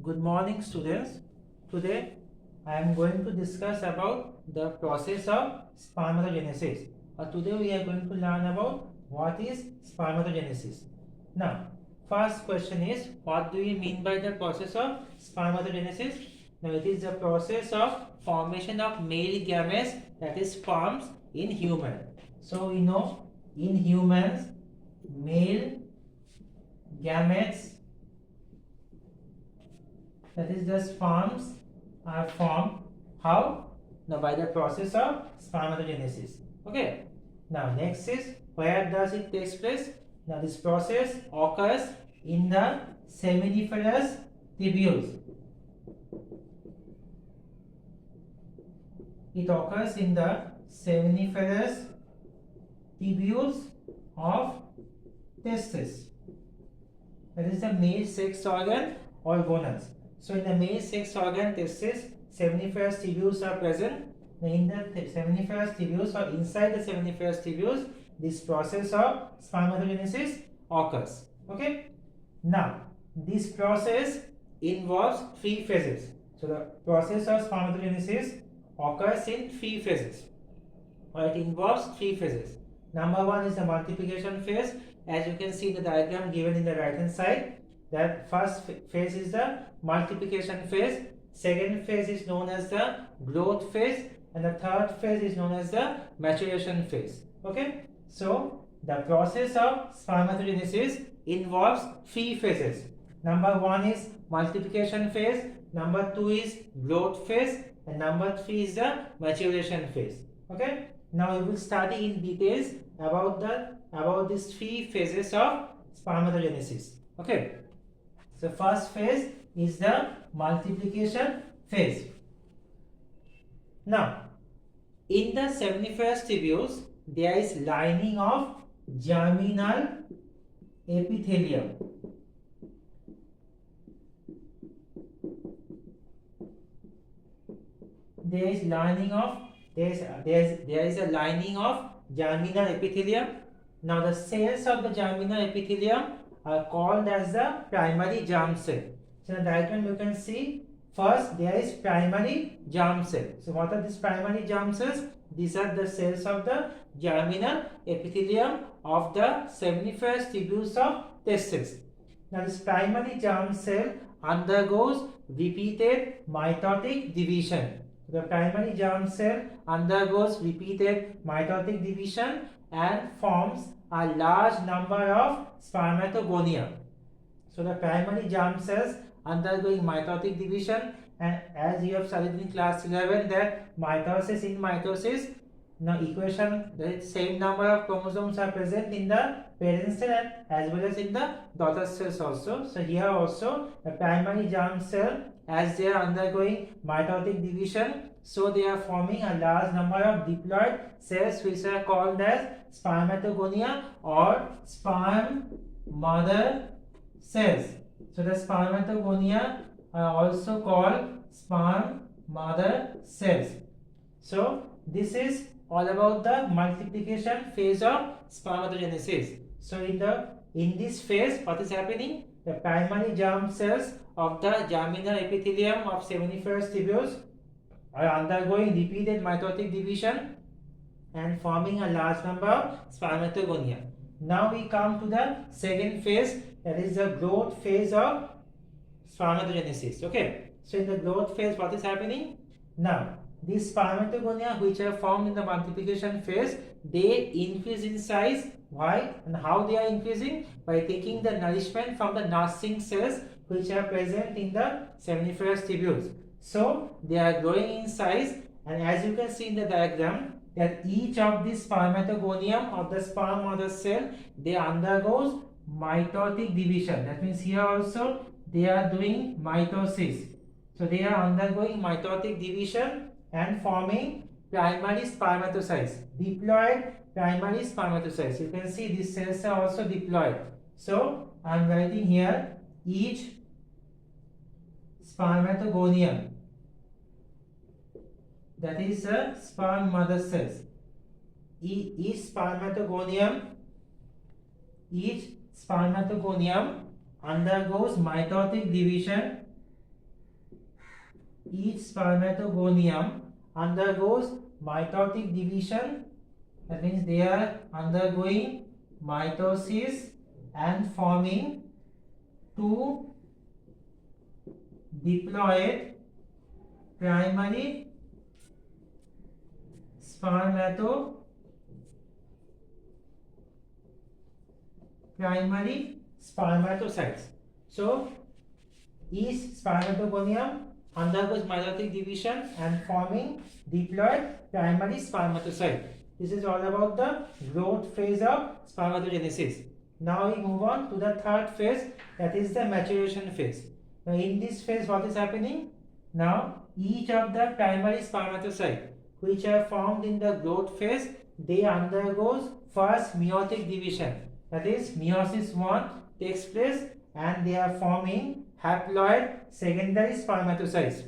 Good morning, students. Today I am going to discuss about the process of spermatogenesis. Today we are going to learn about what is spermatogenesis. Now, first question is, what do you mean by the process of spermatogenesis? Now, it is the process of formation of male gametes, that is sperms, in human. So we know in humans male gametes, that is the sperms, are formed. How? Now by the process of spermatogenesis. Okay. Now next is, where does it take place? Now this process occurs in the seminiferous tubules. It occurs in the seminiferous tubules of testes. That is the male sex organ or gonus. So in the male sex organ testis, seminiferous tubules are present. In the seminiferous tubules or inside the seminiferous tubules, this process of spermatogenesis occurs. Okay. Now this process involves three phases. So the process of spermatogenesis occurs in three phases. Or it involves three phases. Number one is the multiplication phase. As you can see in the diagram given in the right hand side, that first phase is the multiplication phase, second phase is known as the growth phase, and the third phase is known as the maturation phase. Okay, so the process of spermatogenesis involves three phases. Number one is multiplication phase, number two is growth phase, and number three is the maturation phase. Okay, now we will study in details about these three phases of spermatogenesis. Okay, so first phase is the multiplication phase. Now in the seminiferous tubules there is lining of germinal epithelium. There is a lining of germinal epithelium. Now the cells of the germinal epithelium are called as the primary germ cell. So in the diagram you can see, first there is primary germ cell. So what are these primary germ cells? These are the cells of the germinal epithelium of the seminiferous tubules of testes. Now this primary germ cell undergoes repeated mitotic division. The primary germ cell undergoes repeated mitotic division and forms a large number of spermatogonia. So the primary germ cells undergoing mitotic division, and as you have studied in class 11 that mitosis, in mitosis, now equation, the same number of chromosomes are present in the parent cell as well as in the daughter cells also. So here also the primary germ cell, as they are undergoing mitotic division, so they are forming a large number of diploid cells which are called as spermatogonia or sperm mother cells. So the spermatogonia are also called sperm mother cells. So this is all about the multiplication phase of spermatogenesis. So in this phase, what is happening? The primary germ cells of the germinal epithelium of seminiferous tubules are undergoing repeated mitotic division and forming a large number of spermatogonia. Now we come to the second phase, that is the growth phase of spermatogenesis. Okay, so in the growth phase, what is happening? Now these spermatogonia which are formed in the multiplication phase, they increase in size. Why and how they are increasing? By taking the nourishment from the nursing cells which are present in the seminiferous tubules. So they are growing in size, and as you can see in the diagram, that each of these spermatogonium of the sperm mother cell, they undergoes mitotic division. That means here also they are doing mitosis. So they are undergoing mitotic division and forming primary spermatocytes, diploid primary spermatocytes. You can see these cells are also diploid. So I am writing here each spermatogonium, that is a sperm mother cells. Each spermatogonium undergoes mitotic division each spermatogonium undergoes mitotic division. That means they are undergoing mitosis and forming two diploid primary spermatocytes. So each spermatogonium undergoes mitotic division and forming diploid primary spermatocyte. This is all about the growth phase of spermatogenesis. Now we move on to the third phase, that is the maturation phase. Now in this phase what is happening? Now each of the primary spermatocyte which are formed in the growth phase, they undergoes first meiotic division. That is meiosis 1 takes place and they are forming haploid secondary spermatocytes.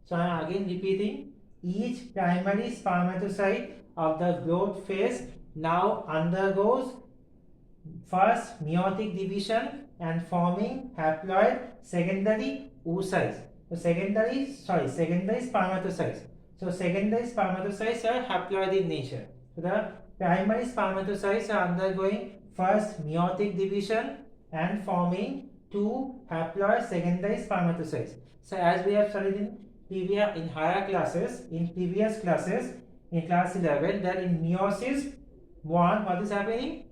So I am again repeating, each primary spermatocyte of the growth phase now undergoes first meiotic division and forming haploid secondary oocytes. So secondary spermatocytes. So secondary spermatocytes are haploid in nature. So the primary spermatocytes are undergoing first meiotic division and forming two haploid secondary spermatocytes. So as we have studied in previous classes, in class 11, that in meiosis 1, what is happening?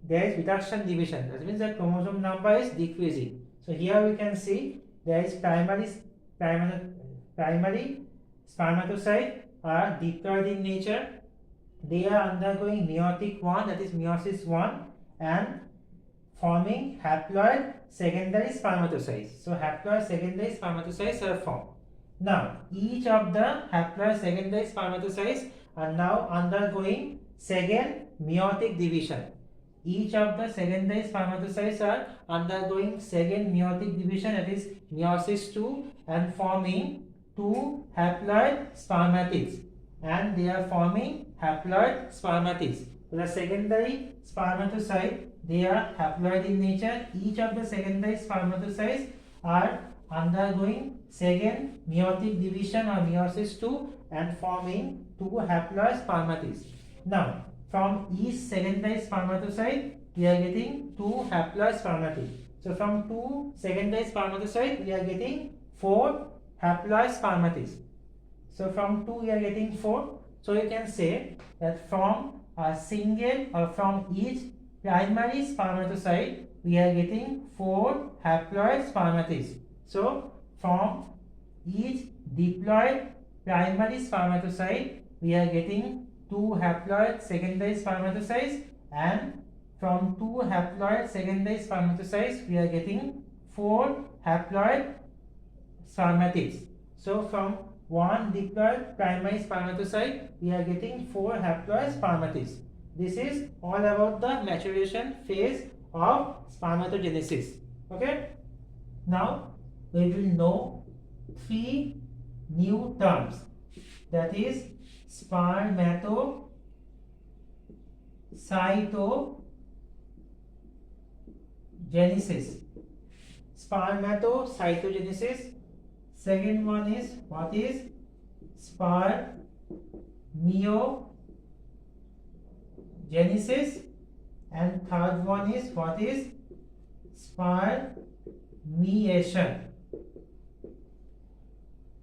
There is reduction division. That means the chromosome number is decreasing. So here we can see there is primary spermatocyte are diploid in nature. They are undergoing meiotic 1, that is meiosis 1, and forming haploid secondary spermatocytes. So haploid secondary spermatocytes are formed. Now each of the haploid secondary spermatocytes are now undergoing second meiotic division. Each of the secondary spermatocytes are undergoing second meiotic division, that is meiosis 2, and forming two haploid spermatids, and they are forming haploid spermatids. So the secondary spermatocyte, they are haploid in nature. Each of the secondary spermatocytes are undergoing second meiotic division or meiosis 2 and forming two haploid spermatids. Now from each secondary spermatocyte we are getting two haploid spermatids. So from two secondary spermatocytes we are getting four haploid spermatids. So from 2 we are getting 4. So you can say that from a single or from each primary spermatocyte we are getting 4 haploid spermatids. So from each diploid primary spermatocyte we are getting 2 haploid secondary spermatocytes, and from 2 haploid secondary spermatocytes we are getting 4 haploid spermatids. So from one diploid primary spermatocyte we are getting 4 haploid spermatids. This is all about the maturation phase of spermatogenesis. Okay. Now we will know 3 new terms, that is spermatocytogenesis. Spermatocytogenesis. Second one is what is spermiogenesis, and third one is what is spermiation.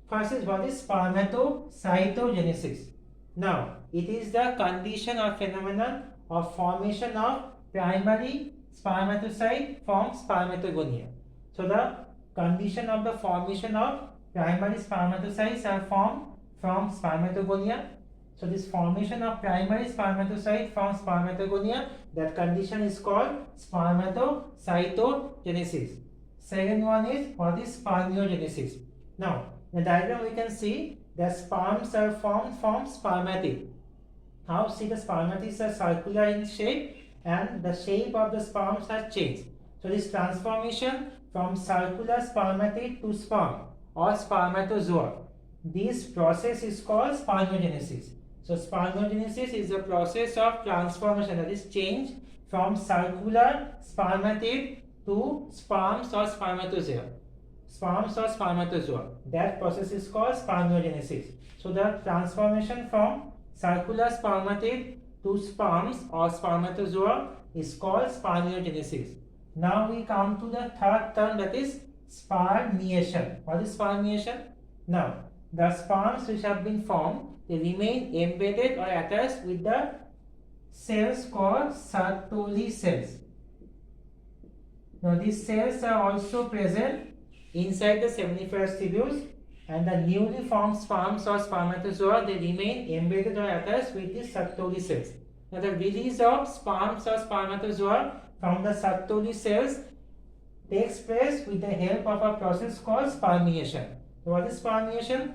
First is what is spermatocytogenesis. Now it is the condition or phenomenon of formation of primary spermatocyte from spermatogonia. So the condition of the formation of primary spermatocytes are formed from spermatogonia. So this formation of primary spermatocyte from spermatogonia, that condition is called spermatocytogenesis. Second one is what is spermiogenesis. Now in the diagram we can see that sperms are formed from spermatid. Now see, the spermatids are circular in shape and the shape of the sperms has changed. So this transformation from circular spermatid to sperm or spermatozoa, this process is called spermiogenesis. So spermiogenesis is the process of transformation, that is change from circular spermatid to sperms or spermatozoa. sperms or spermatozoa. That process is called spermiogenesis. So the transformation from circular spermatid to sperms or spermatozoa is called spermiogenesis. Now we come to the third term, that is spermiation. What is spermiation? Now the sperms which have been formed, they remain embedded or attached with the cells called Sertoli cells. Now these cells are also present inside the seminiferous tubules, and the newly formed sperms or spermatozoa, they remain embedded or attached with the Sertoli cells. Now the release of sperms or spermatozoa from the Sertoli cells takes place with the help of a process called spermiation. So what is spermiation?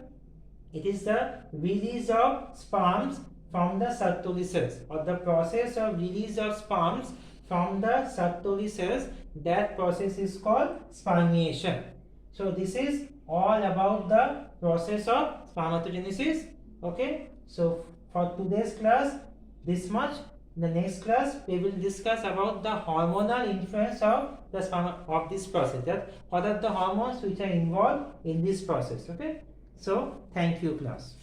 It is the release of sperms from the Sertoli cells, or the process of release of sperms from the Sertoli cells. That process is called spermiation. So this is all about the process of spermatogenesis. Okay, so for today's class, this much. In the next class, we will discuss about the hormonal influence of the this process. That what are the hormones which are involved in this process. Okay, so thank you, class.